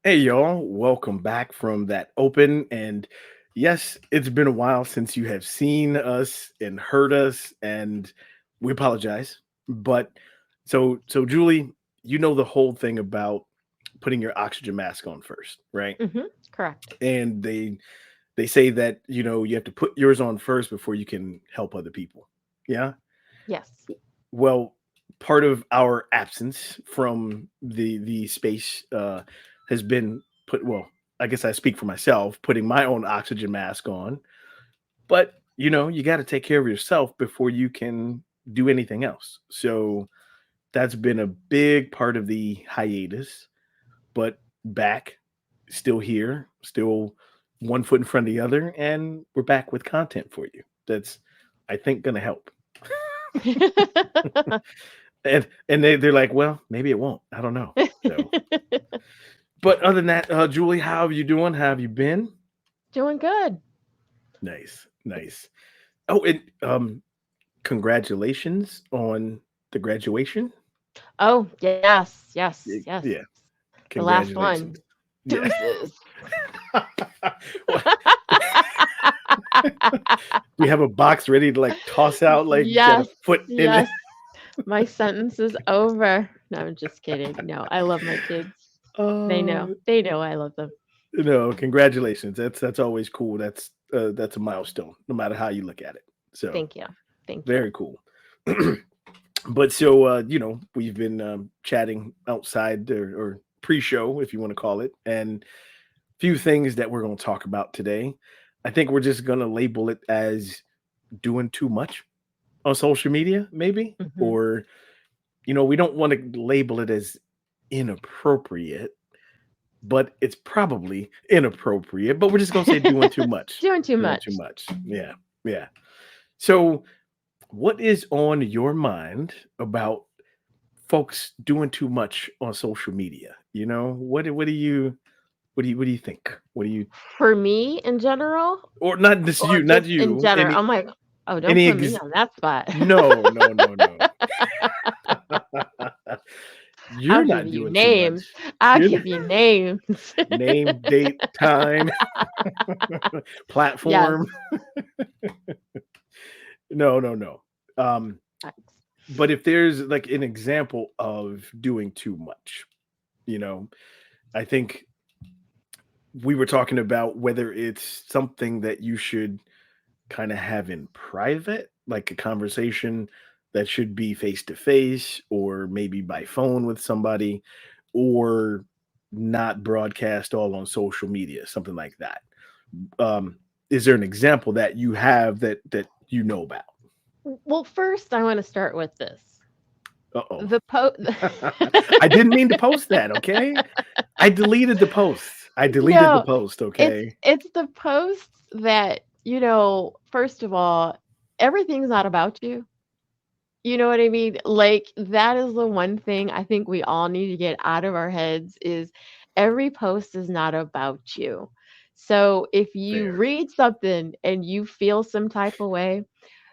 Hey y'all, welcome back from that open. And yes, it's been a while since you have seen us and heard us, and we apologize. But so Julie, you know the whole thing about putting your oxygen mask on first, right? Correct. And they say that you have to put yours on first before you can help other people. Yeah. Yes. Well, part of our absence from the space has been put. Well, I guess I speak for myself, putting my own oxygen mask on. But you got to take care of yourself before you can do anything else. So that's been a big part of the hiatus. But back, still here, still one foot in front of the other, and we're back with content for you. That's, I think, going to help. And they're like, well, maybe it won't. I don't know. So, but other than that, Julie, how have you doing? How have you been? Doing good. Nice, nice. Oh, and congratulations on the graduation. Oh, yes, yes, yes. Yeah, The last one. congratulations. Yeah. Deuces. Well, we have a box ready to like toss out, like got a Yes, foot in it. yes. My sentence is over. No, I'm just kidding. No, I love my kids. They know. Uh, They know I love them. no, congratulations. That's always cool. That's a milestone, no matter how you look at it. So Thank you. Thank you. very cool. But so we've been chatting outside or pre-show, if you want to call it, and few things that we're going to talk about today. I think we're just going to label it as doing too much on social media, maybe, Hmm. or we don't want to label it as inappropriate, but it's probably inappropriate. But we're just going to say doing too much, Doing too doing too much. much. Yeah, yeah. So, what is on your mind about folks doing too much on social media? What do you think? What do you For me in general, or not just or you, not just in you. general. Any I'm like, oh, don't any put me ex- on that spot. no, no, no, no. I'll You're give not you doing too much. names. I'll You're give you names. name, date, time, Yes. platform. No, no, no. Um, but if there's like an example of doing too much, you know, I think we were talking about whether it's something that you should kind of have in private, like a conversation that should be face to face or maybe by phone with somebody, or not broadcast all on social media, something like that. Is there an example that you have that you know about? Well, first, I want to start with this. Uh oh. The po I didn't mean to post that. Okay, I deleted the post. I deleted the No, post. it's Okay. it's the posts that, first of all, everything's not about you. You know what I mean? Like, that is the one thing I think we all need to get out of our heads is every post is not about you. So if you Fair. read something and you feel some type of way,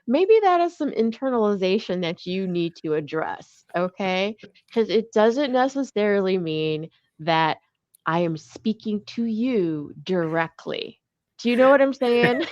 maybe that is some internalization that you need to address, okay? Because it doesn't necessarily mean that I am speaking to you directly. Do you know what I'm saying?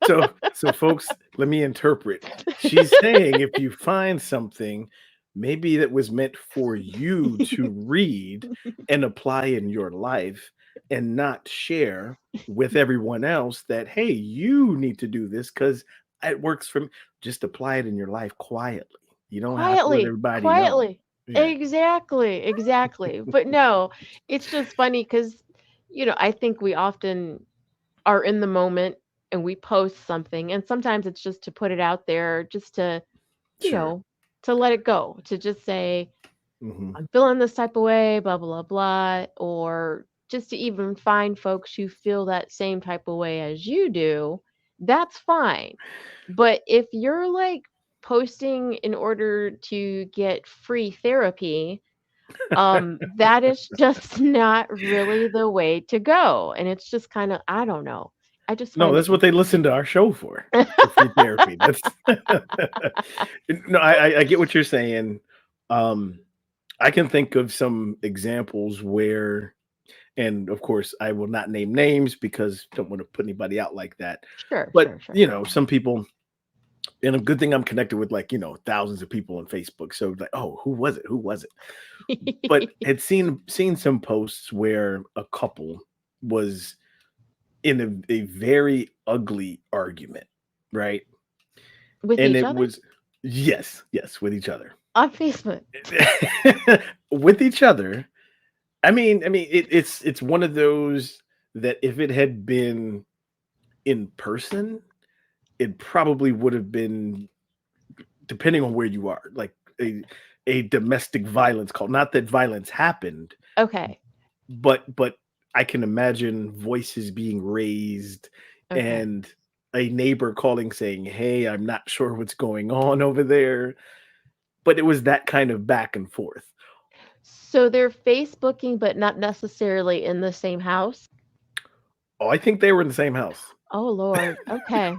So, so, folks, let me interpret. She's saying if you find something, maybe that was meant for you to read and apply in your life and not share with everyone else that, hey, you need to do this because it works for me. Just apply it in your life quietly. You don't have to let Quietly, everybody know. quietly. Yeah, Exactly, exactly. But no, it's just funny because, I think we often are in the moment and we post something, and sometimes it's just to put it out there, just to, you sure. know, to let it go, to just say, Hmm. I'm feeling this type of way, blah, blah, blah, or just to even find folks who feel that same type of way as you do, that's fine. But if you're like posting in order to get free therapy, that is just not really the way to go. And it's just kind of, I don't know. I just No, find it that's what they listen to our show for free therapy. That's no, I get what you're saying. Um, I can think of some examples where And of course, I will not name names because I don't want to put anybody out like that. Sure, But sure, sure. some people, and a good thing I'm connected with like thousands of people on Facebook. So like, oh, who was it? Who was it? But had seen some posts where a couple was in a very ugly argument, right? With And each it other was yes, with each other. on Facebook. With each other. It's one of those that if it had been in person, it probably would have been, depending on where you are, like a domestic violence call. Not that violence happened, Okay. but I can imagine voices being raised Okay. and a neighbor calling saying, "Hey, I'm not sure what's going on over there." But it was that kind of back and forth. So they're Facebooking, but not necessarily in the same house? Oh, I think they were in the same house Oh, Lord. Okay.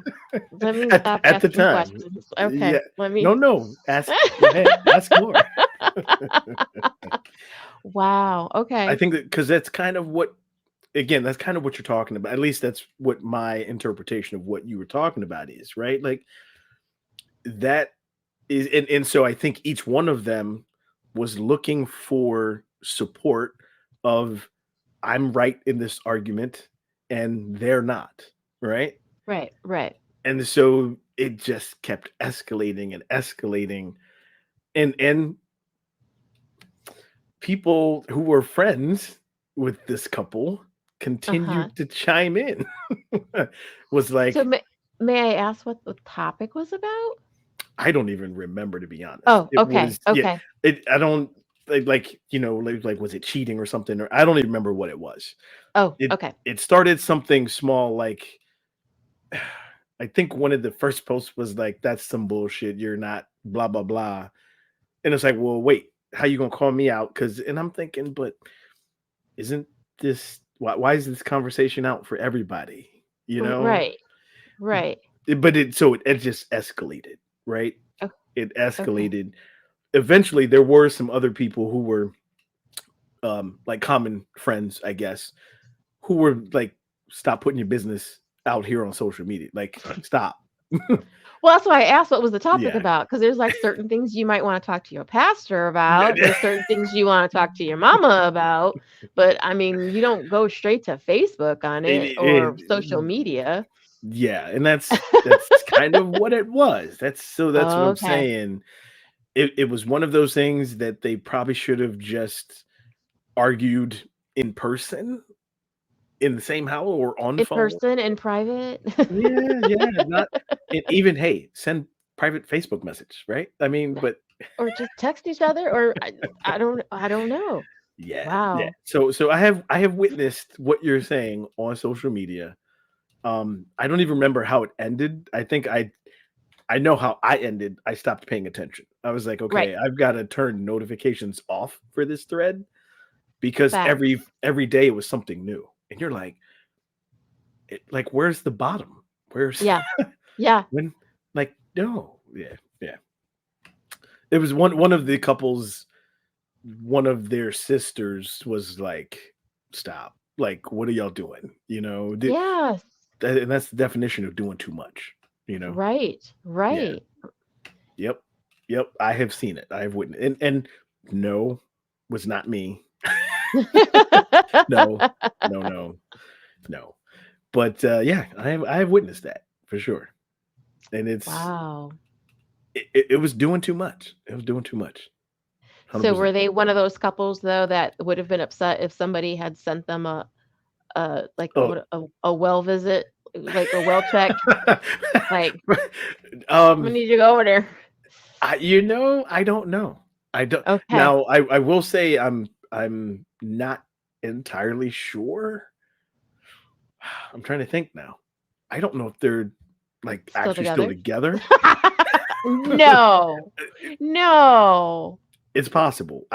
Let me at stop at the asking time. questions. Yeah. Okay. Let No, me. no. Go ahead. Ask more. Wow. I Okay. think that because that's kind of what, again, that's kind of what you're talking about. At least that's what my interpretation of what you were talking about is, right? Like that is, and so I think each one of them was looking for support of, I'm right in this argument and they're not, right? Right. Right. And so it just kept escalating and escalating. And people who were friends with this couple Uh-huh. continued to chime in. Was So like, may I ask what the topic was about? I don't even remember, to be honest. Oh, It okay. was, yeah, Okay. I don't like was it cheating or something, or I don't even remember what it was. Oh, It okay. it started something small, like I think one of the first posts was like, "That's some bullshit. You're not blah blah blah." And it's like, "Well, wait, how you gonna call me out?" Because, and I'm thinking, but isn't this, why is this conversation out for everybody? You know? Right. Right. But it just escalated, right? Oh, It okay. escalated. Eventually, there were some other people who were like common friends, I guess, who were like, "Stop putting your business out here on social media. Like, stop." Well, that's why I asked what was the topic Yeah. about, because there's like certain things you might want to talk to your pastor about. There's certain things you want to talk to your mama about, but I mean, you don't go straight to Facebook on It it or social it media. Yeah, and that's kind of what it was. That's what I'm Okay. saying. It was one of those things that they probably should have just argued in person, in the same house or on In phone. person, in private, Yeah, yeah, not, and even, hey, send private Facebook message, right? I mean, but or just text each other, or I don't know. yeah, yeah. Wow. So I have witnessed what you're saying on social media. I don't even remember how it ended. I think I know how I ended. I stopped paying attention. I was like, Right. okay, I've got to turn notifications off for this thread because every Facts. every day it was something new. And you're like, like, where's the bottom? Where's Yeah. Yeah. when, like, no. Yeah, yeah. It was one of the couples, one of their sisters was like, stop. Like, what are y'all doing? Yes. And that's the definition of doing too much, you know? Right. Yeah. Right. Yep. Yep. I have seen it. I have witnessed, and no, was not me. No, no, no, no. But yeah, I have witnessed that for sure. And Wow. it was doing too much. It was doing too much. So were 100%. they one of those couples though that would have been upset if somebody had sent them like Oh. a well visit, like a well check, like we um need you to go over there. I don't know. I don't Okay. now I will say I'm not entirely sure. I'm trying to think now. I don't know if they're like Still actually still together? together. No. No. It's possible.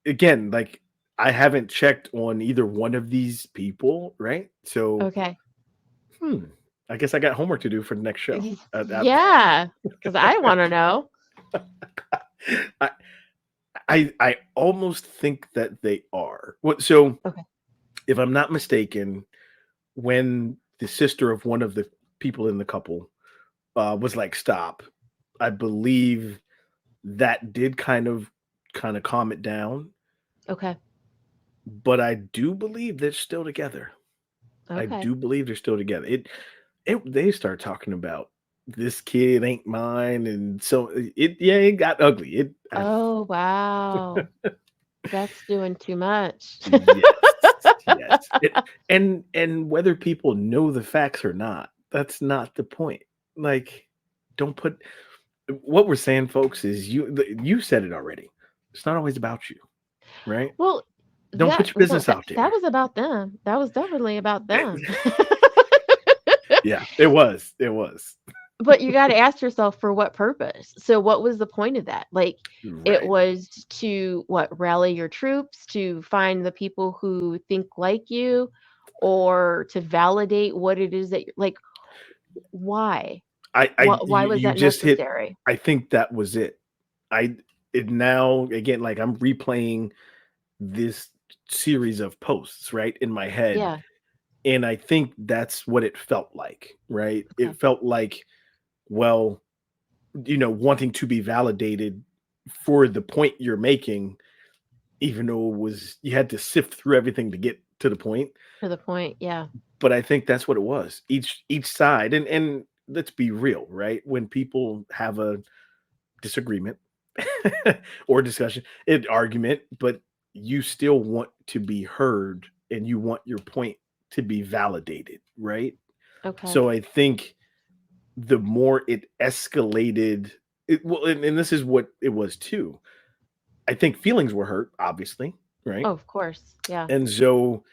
Again, like, I haven't checked on either one of these people, right? So, Okay. hmm, I guess I got homework to do for the next show. Yeah, because I want to know. I I almost think that they are. What? So Okay. if I'm not mistaken, when the sister of one of the people in the couple was like, "Stop," I believe that did kind of calm it down. Okay. But I do believe they're still together. I Okay. do believe they're still together. It they start talking about this kid ain't mine, and so it got ugly. Oh, wow. That's doing too much. Yes, yes. And whether people know the facts or not, that's not the point. Like, don't put what we're saying, folks, is you said it already. It's not always about you, right? Well, Don't put that your no, business that out that there. was about them. That was definitely about them. Yeah, it was. It was. But you gotta ask yourself for what purpose? So what was the point of that? Like, it Right. was to what, rally your troops, to find the people who think like you, or to validate what it is that you're like, why? Why was You that just hit. necessary? I think that was it. I it now again, like I'm replaying this series of posts right in my head, Yeah. and I think that's what it felt like. Right, Okay. it felt like, well, wanting to be validated for the point you're making, even though it was you had to sift through everything to get to the point. To the point. Yeah. But I think that's what it was. Each side, and let's be real, right? When people have a disagreement or discussion, an argument, but you still want to be heard and you want your point to be validated, right? Okay. So I think the more it escalated, well, and this is what it was too. I think feelings were hurt, obviously, right? Oh, of course. Yeah. And so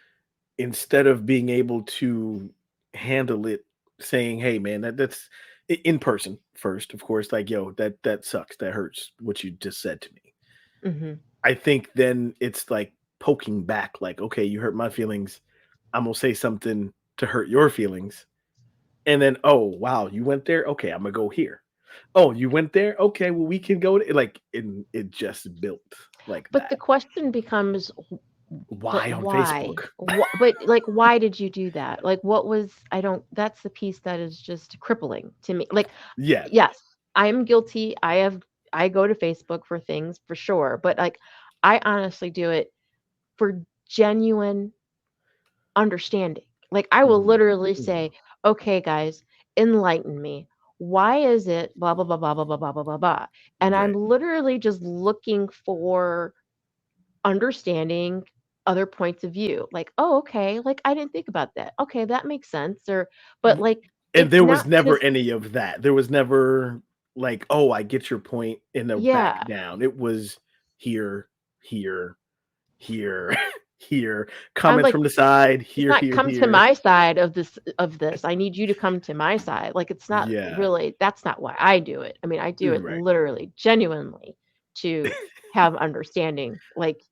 instead of being able to handle it, saying, "Hey, man, in person first, of course, like, yo, that sucks, that hurts what you just said to me." Mhm. I think then it's like poking back, like, "Okay, you hurt my feelings. I'm gonna say something to hurt your feelings." And then, "Oh, wow, you went there? Okay, I'm gonna go here. Oh, you went there? Okay, well, we can go to," like, and it just built like But the that. question becomes, but Why on why? Facebook? But like, why did you do that? Like, what was, I don't, that's the piece that is just crippling to me. Like, Yeah. yes, I am guilty. I go to Facebook for things for sure, but like, I honestly do it for genuine understanding. Like, I will Mhm. literally Mhm. say, okay, guys, enlighten me. Why is it blah, blah, blah, blah, blah, blah, blah, blah, blah, blah? And I'm Right. literally just looking for understanding other points of view. Like, oh, okay, like I didn't think about that. Okay, that makes sense. Or, but W like, And it's there was not to, never any of that. There was never like, "Oh, I get your point," in the back yeah, down. It was here, here, here, here, I'm comments like, from the side, it's here, not here, come to here. my side of this. I need you to come to my side. Like, it's not Yeah. really, that's not why I do it. I mean, I do it Right. literally, genuinely to have understanding. Like,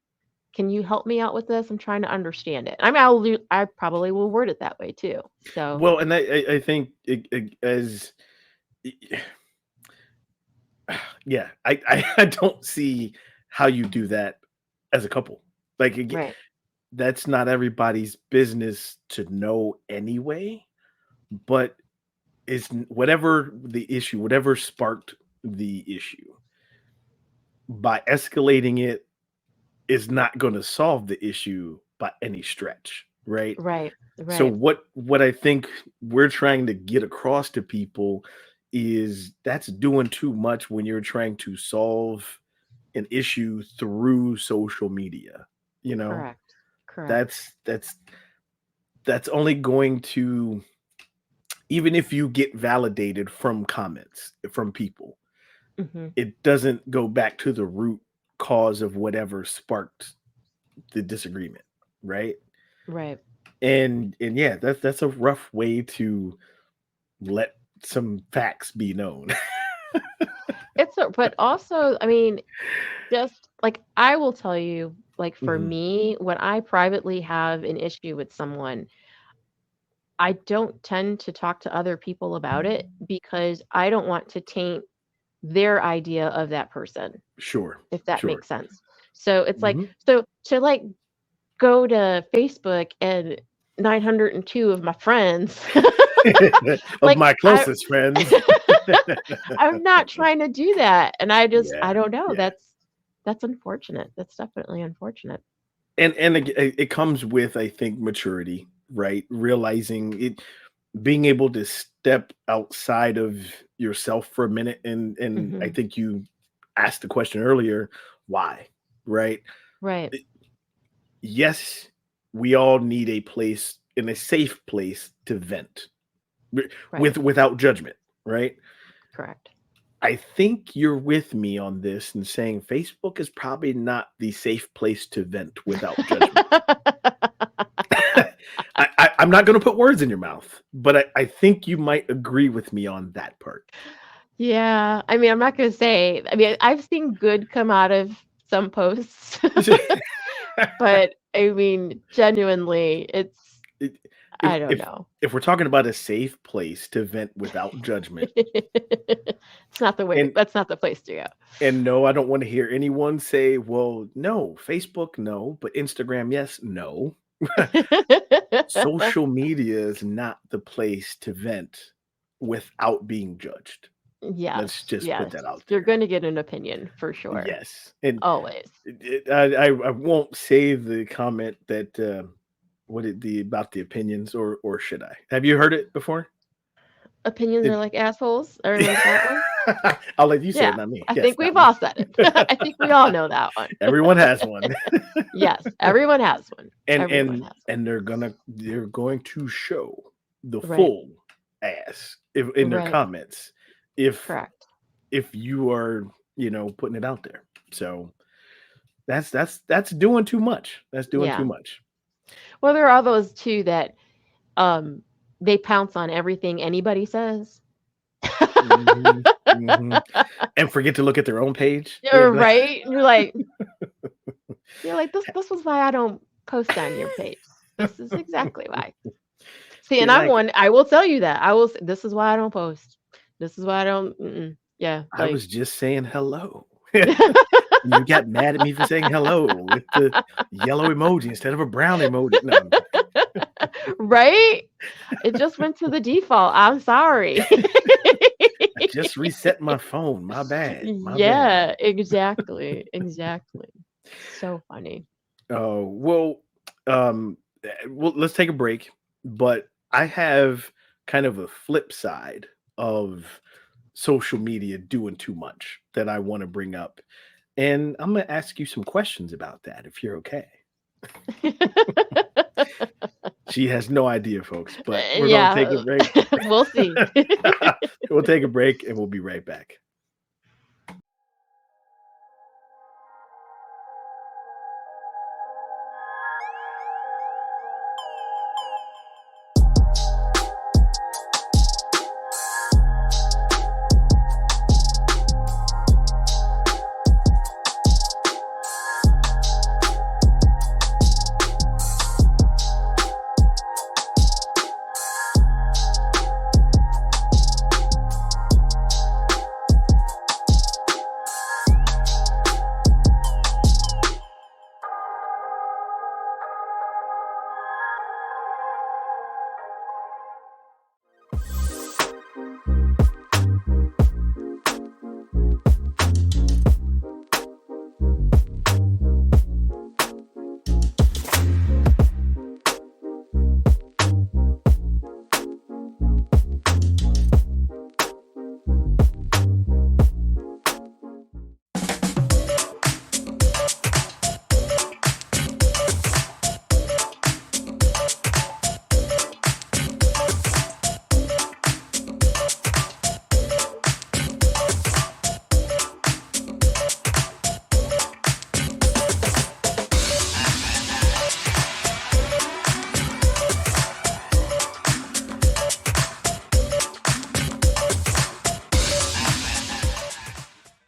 can you help me out with this? I'm trying to understand it. I mean, I probably will word it that way too. So, Well, and I think it as yeah, I don't see how you do that as a couple. Like, right, that's not everybody's business to know anyway, but whatever the issue, whatever sparked the issue, by escalating it is not going to solve the issue by any stretch, right? right, So right. what I think we're trying to get across to people is that's doing too much when you're trying to solve an issue through social media. You know, Correct. Correct. that's that's that's only going to, even if you get validated from comments from people, Mhm. it doesn't go back to the root cause of whatever sparked the disagreement, right? Right. And yeah, that's a rough way to let some facts be known. But also, I mean, just like I will tell you, like for Mhm. me, when I privately have an issue with someone, I don't tend to talk to other people about it because I don't want to taint their idea of that person, Sure, if that sure. makes sense. So it's like, Mhm. so to like go to Facebook and 902 of my friends. Of Like my I closest friends. I'm not trying to do that. And I Yeah, don't know. yeah. That's unfortunate. That's definitely unfortunate. And it comes with, I think, maturity, right? Realizing it, being able to step outside of yourself for a minute, and I Hmm. think you asked the question earlier, why, right? Right. Yes, we all need a place, in a safe place, to vent Right. without judgment, right? Correct. I think you're with me on this and saying Facebook is probably not the safe place to vent without judgment. I'm not going to put words in your mouth, but I think you might agree with me on that part. Yeah. I mean, I'm not going to say, I mean, I've seen good come out of some posts, but I mean, genuinely, It- if I don't if know. if we're talking about a safe place to vent without judgment, It's not the way, and that's not the place to no, I don't want to hear anyone say, "Well, no, Facebook, no, but Instagram, yes, no." go. Social media is not the place to vent without being judged. Yes, Let's just put yes. that out You're there. going to get an opinion for sure. Yes, and Always. I won't say the comment that what it the about the opinions, or should I? Have you heard it before? Opinions are It, like assholes. I remember that one. I'll let you say it, Yeah, not me. I Yes, think not we've me. all said it. I think we all know that one. Everyone has one, Yes, everyone has one. and Everyone and has and they're going to show the one. Right, full ass if in their right, comments if correct. you are, putting it out there. So that's doing too much. That's doing too Yeah. much. Well, there are those too that um they pounce on everything anybody says. Mhm, mhm. And forget to look at their own page. You're right. You're like this was why I don't post on your page. This is exactly why. See, Be and I'm like, one. I will tell you that. I will. This is why I don't post. This is why I don't. Yeah, I like. was just saying hello. You got mad at me for saying hello with the yellow emoji instead of a brown emoji. No, Right? It just went to the default. I'm sorry. I just reset my phone. My bad. My bad. Yeah, exactly. Exactly. So funny. Oh, well, let's take a break. But I have kind of a flip side of social media doing too much that I want to bring up. And I'm going to ask you some questions about that if you're okay. She has no idea, folks, but we're going to take a Yeah, break. we'll see. We'll take a break and we'll be right back.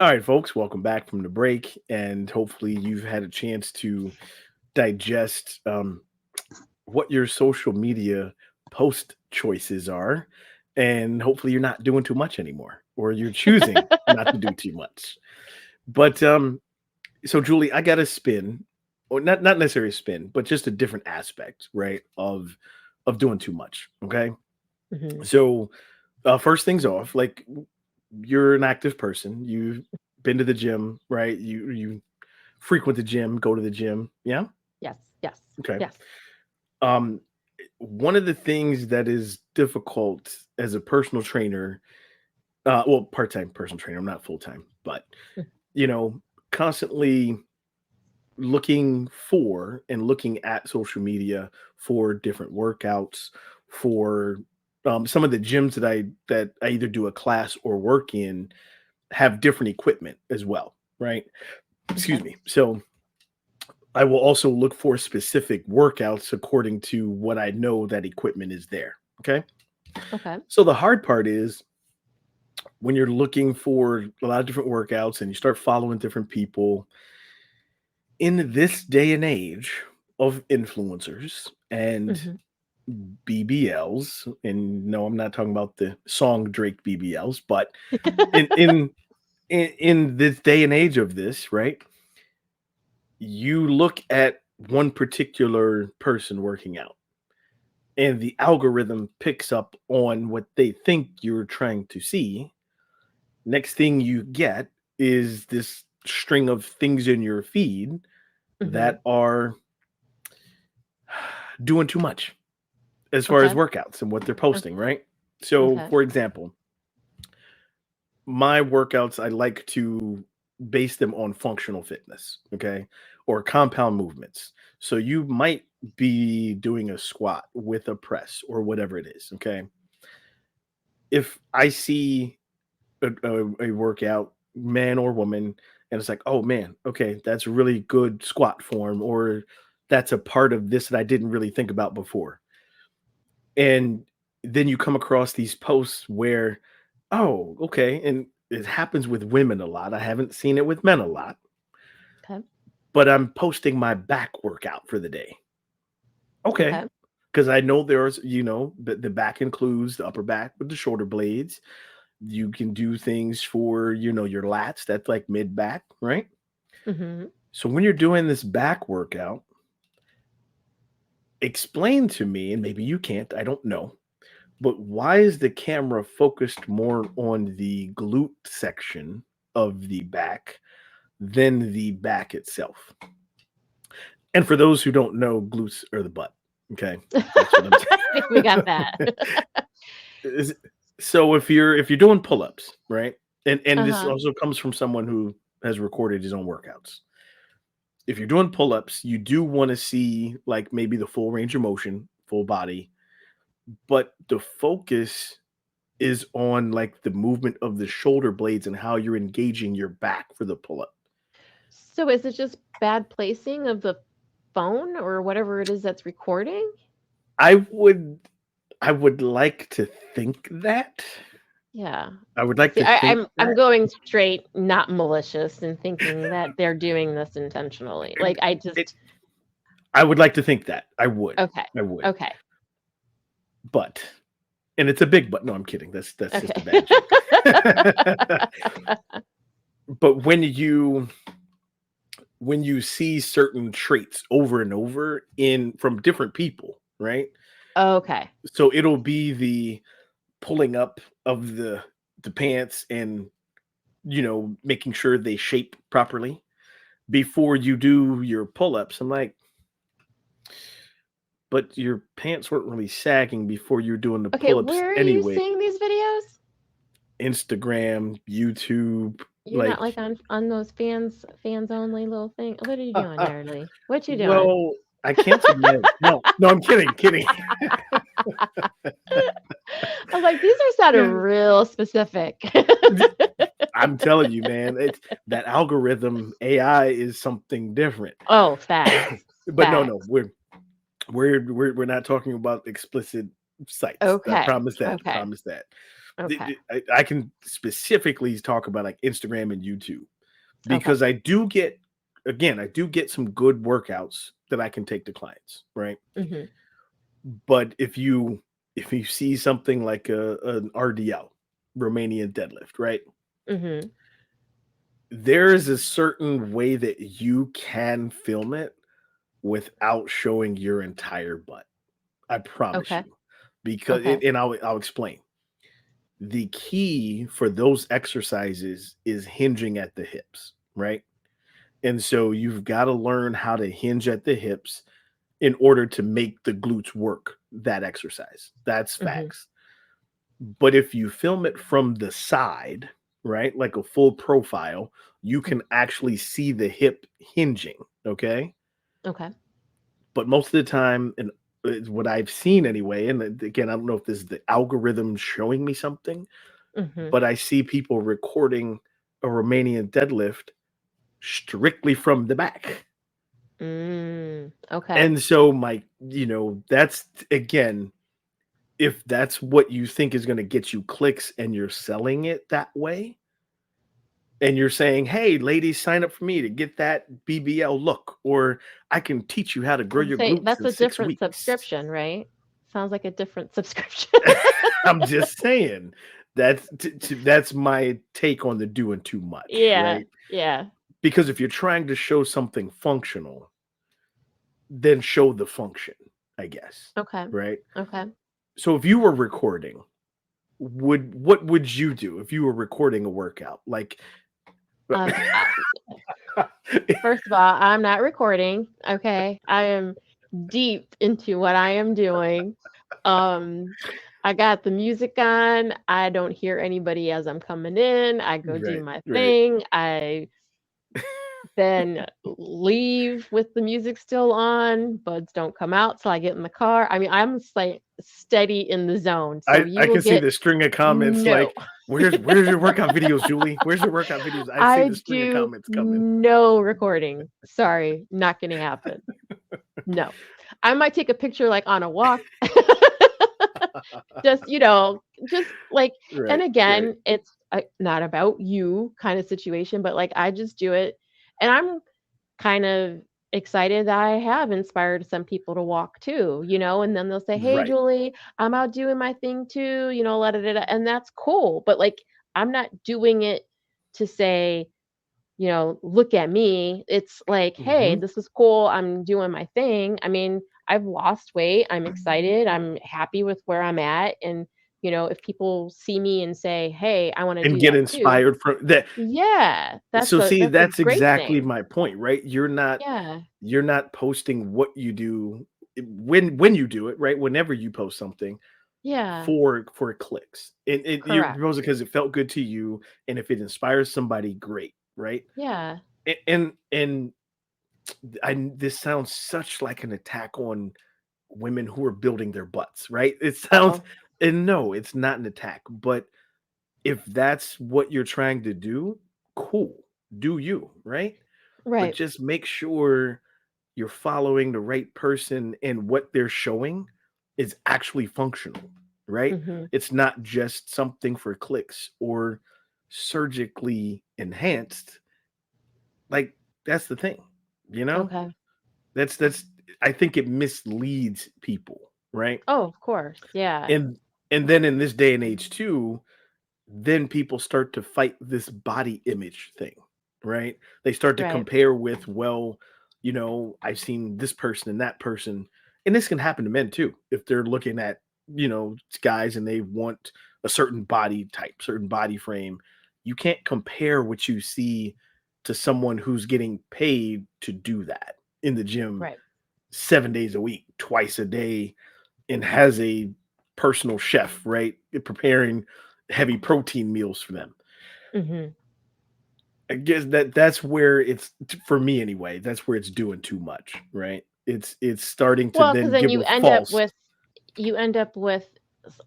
All right, folks, welcome back from the break. And hopefully, you've had a chance to digest what your social media post choices are. And hopefully, you're not doing too much anymore, or you're choosing not to do too much. But so, Julie, I got a spin or not necessarily a spin, but just a different aspect, right? Of doing too much. Okay. Hmm. So first things off, like you're an active person. You've been to the gym, right? You frequent the gym, go to the gym. Yeah. Yes, yes, Okay. yes. Um, one of the things that is difficult as a personal trainer, well, part-time personal trainer, I'm not full-time, but Mm. you know, constantly looking for and looking at social media for different workouts, for some of the gyms that I either do a class or work in have different equipment as well, right? Excuse Okay, me. So I will also look for specific workouts according to what I know that equipment is there. Okay. okay. So the hard part is when you're looking for a lot of different workouts and you start following different people in this day and age of influencers and Hmm. BBLs, and no, I'm not talking about the song Drake BBLs, but in in in this day and age of this, right? You look at one particular person working out, and the algorithm picks up on what they think you're trying to see. Next thing you get is this string of things in your feed Hmm. that are doing too much as far as Okay, workouts and what they're posting, right? So, okay. for example, my workouts, I like to base them on functional fitness, okay, or compound movements. So, you might be doing a squat with a press or whatever it is, okay? If I see a workout, man or woman, and it's like, oh man, okay, that's really good squat form, or that's a part of this that I didn't really think about before. And then you come across these posts where, oh, okay, and it happens with women a lot. I haven't seen it with men a lot, Okay. but I'm posting my back workout for the day. Okay. Okay. Because I know there's, the back includes the upper back with the shoulder blades. You can do things for, your lats. That's like mid back, right? Hmm. So when you're doing this back workout, explain to me, and maybe you can't, I don't know, but why is the camera focused more on the glute section of the back than the back itself? And for those who don't know, glutes are the butt. Okay, that's what I'm I think we got that. saying. Is- so if you're doing pull-ups, right? And this Uh-huh. also comes from someone who has recorded his own workouts. If you're doing pull-ups, you do want to see like maybe the full range of motion, full body, but the focus is on like the movement of the shoulder blades and how you're engaging your back for the pull-up. So is it just bad placing of the phone or whatever it is that's recording? I would I would like to think that. Yeah. I would like See, to think I'm that. going straight, not malicious, and thinking that they're doing this intentionally. And Like I it just I would like to think that. I would. okay. I would. Okay. But and it's a big but. No, I'm kidding. That's just a Okay. bad joke. But when you see certain traits over and over in from different people, right? Okay. So it'll be the pulling up of the pants and making sure they shape properly before you do your pull-ups. I'm like, but your pants weren't really sagging before you're doing the Okay, pull-ups where are you anyway. seeing these videos? Instagram, YouTube, You're not like like on those fans only little thing. What are you doing there, Lee? What you doing? well, I canceled my no, no, I'm kidding. I was like, these are sounding real specific. I'm telling you, man, it's that algorithm AI is something different. Oh, facts. But no, Facts. we're not talking about explicit sites. I Okay. promise that. Okay. Promise that. Okay. I can specifically talk about like Instagram and YouTube Okay. because I do get some good workouts that I can take to clients, right? Hmm. But if you see something like an RDL, Romanian deadlift, right? Hmm. There is a certain way that you can film it, without showing your entire butt. I promise Okay. you. Because Okay. and I'll explain. The key for those exercises is hinging at the hips, right? And so you've got to learn how to hinge at the hips in order to make the glutes work that exercise. That's Mhm. facts. But if you film it from the side, right, like a full profile, you Mm. can actually see the hip hinging. Okay. Okay. But most of the time, and it's what I've seen anyway, and again, I don't know if this is the algorithm showing me something, Mhm. but I see people recording a Romanian deadlift strictly from the back. Okay. And so that's again, if that's what you think is going to get you clicks and you're selling it that way, and you're saying, "Hey, ladies, sign up for me to get that BBL look, or I can teach you how to I grow would your say glutes that's in a 6 different weeks." subscription, right? Sounds like a different subscription. I'm just saying that's my take on the doing too much, Yeah. right? Yeah. Because if you're trying to show something functional, then show the function, I guess, Okay. right? Okay. So if you were recording, what would you do if you were recording a workout? Like I First of all, I'm not recording, okay? I am deep into what I am doing. Um, I got the music on. I don't hear anybody as I'm coming in. I go do Right, my right. thing. I then leave with the music still on. Buds don't come out till I get in the car. I mean, I'm like steady in the zone. So I you will can see get the string of comments no. like, "Where's your workout videos, Julie? Where's your workout videos?" I see the I string of do comments coming. no recording. Sorry, not gonna happen. No. I might take a picture, like, on a walk, just, just, like and Right, right. again, it's, not about you kinda situation, but, like, I just do it, and I'm kind of excited that I have inspired some people to walk too, and then they'll say, "Hey, Right. Julie, I'm out doing my thing too, la da da da," and that's cool, but, like, I'm not doing it to say, look at me. It's like, hey, Mhm. this is cool. I'm doing my thing. I mean, I've lost weight. I'm excited. I'm happy with where I'm at. And, if people see me and say, hey, I want to And do get that too. inspired from that. Yeah, that's So a see, that's a that's great exactly thing. my point, right? Yeah. You're not posting what you do when you do it, right? Whenever you post something Yeah. for clicks. You're Correct. posting because it felt good to you, and if it inspires somebody, great, right? Yeah. And this sounds such like an attack on women who are building their butts, right? It sounds, Uh-oh. and no, it's not an attack, but if that's what you're trying to do, cool. Do you, right? But Right. just make sure you're following the right person and what they're showing is actually functional, right? Mhm. It's not just something for clicks or surgically enhanced. Like that's the thing, you know? Okay. That's I think it misleads people, right? Oh, of course. Yeah. And and then in this day and age too, then people start to fight this body image thing, right? They start to Right. compare with, well, I've seen this person and that person. And this can happen to men too. If they're looking at, guys and they want a certain body type, certain body frame, you can't compare what you see to someone who's getting paid to do that in the gym Right. 7 days a week, twice a day, and has a personal chef, right? Preparing heavy protein meals for them. Mhm. I guess that's where it's for me anyway. That's where it's doing too much, right? It's starting to Well, because then then give a false. you end up with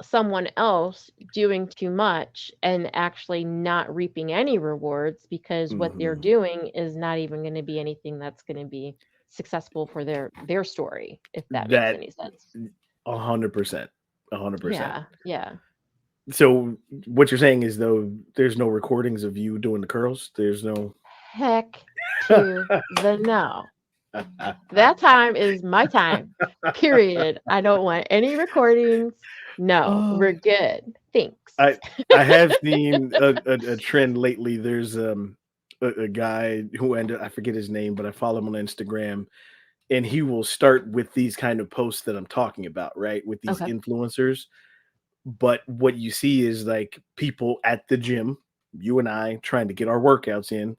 someone else doing too much and actually not reaping any rewards because what they're Mhm. doing is not even going to be anything that's going to be successful for their story, if that makes That any sense. 100%, 100%. Yeah, yeah. So what you're saying is though, there's no recordings of you doing the curls. There's no. Heck to the no. That time is my time. Period. I don't want any recordings. No, we're Oh, good. Thanks. I I have seen a trend lately. There's a guy who ended I forget his name, but I follow him on Instagram. and he will start with these kind of posts that I'm talking about, right? With these Okay. influencers. But what you see is like people at the gym, you and I trying to get our workouts in,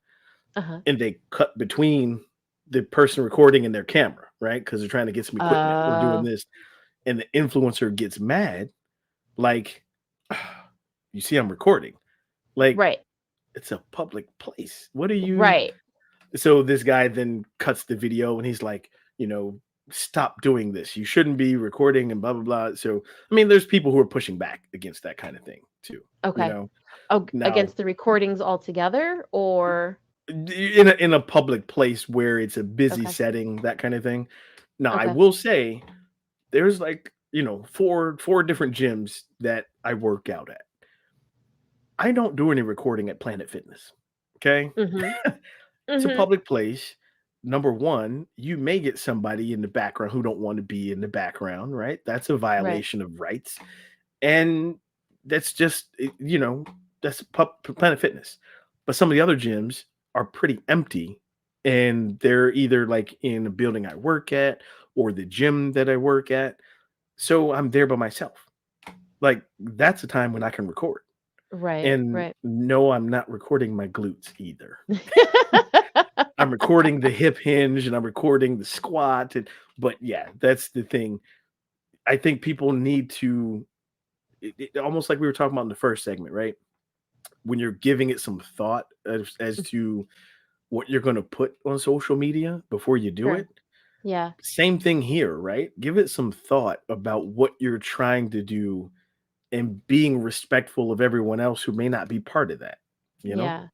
Uh-huh. and they cut between the person recording and their camera, right? Because they're trying to get some equipment or doing Oh, this. And the influencer gets mad, like, you see, I'm recording. Like, right. it's a public place. What are you? Right. So this guy then cuts the video and he's like, you know, stop doing this. You shouldn't be recording and blah blah blah. So I mean, there's people who are pushing back against that kind of thing too. You Okay. know, Oh, now against the recordings altogether or in a public place where it's a busy okay. setting, that kind of thing. Now I Okay. will say there's like, four different gyms that I work out at. I don't do any recording at Planet Fitness. Okay. Mhm. It's a Mhm. public place. Number one, you may get somebody in the background who don't want to be in the background, right? That's a Right. violation of rights. And that's just, that's Planet Fitness. But some of the other gyms are pretty empty, and they're either like in a building I work at or the gym that I work at. So I'm there by myself. Like, that's a time when I can record. Right. And Right. no, I'm not recording my glutes either. I'm recording the hip hinge and I'm recording the squat, but yeah, that's the thing. I think people need to almost like we were talking about in the first segment, right? When you're giving it some thought as to what you're going to put on social media before you do Sure. it. Yeah. Same thing here, right? Give it some thought about what you're trying to do and being respectful of everyone else who may not be part of that, you know? Yeah.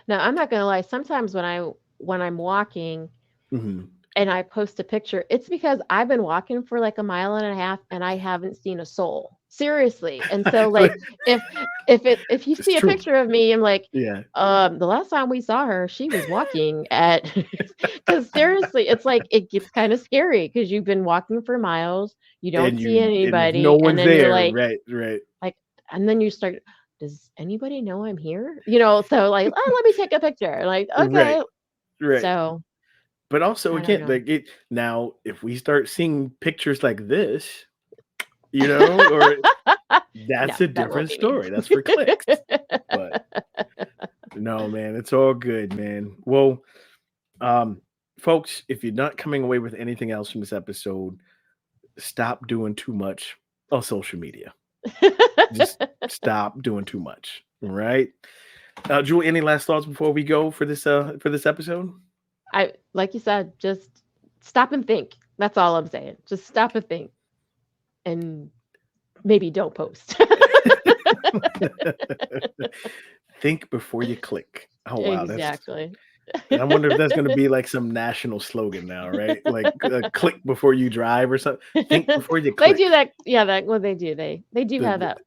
No, I'm not gonna lie. Sometimes when I'm walking Mhm. and I post a picture, it's because I've been walking for like a mile and a half and I haven't seen a soul. Seriously. And so So like if if you it's see a true. picture of me, I'm like, Yeah. the last time we saw her, she was walking at because seriously, it's like it gets kind of scary because you've been walking for miles, you don't see And if no anybody, and one's then you're there, right, like, and then you start, does anybody know I'm here? So like, oh, let me take a picture. Like, right, okay. right. So But also I don't again, know. like it now, if we start seeing pictures like this, or No, that's a that won't different be me. story. That's for clicks. But no, man, it's all good, man. Well, um, folks, if you're not coming away with anything else from this episode, stop doing too much on social media. Just stop doing too much. All right. Julie, any last thoughts before we go for this episode? I like you said, just stop and think. That's all I'm saying. Just stop and think and maybe don't post. Think before you click. Oh wow, that's Exactly. I wonder if that's going to be like some national slogan now, right? Like click before you drive or something. Think before you They do click. that. Yeah, that what they do. They do The have the, that.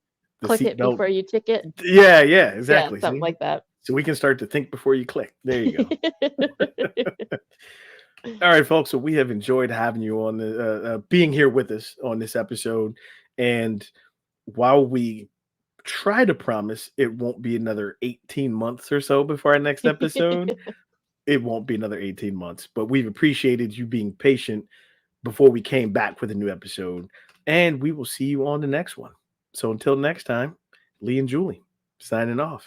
the Click it seatbelt. before you ticket. Yeah, yeah, Yeah, exactly. something See, like that. so we can start to think before you click. There you go. All right, folks. So we have enjoyed having you on the being here with us on this episode, and while we try to promise it won't be another 18 months or so before our next episode, it won't be another 18 months, but we've appreciated you being patient before we came back with a new episode. And we will see you on the next one. So until next time, Lee and Julie signing off.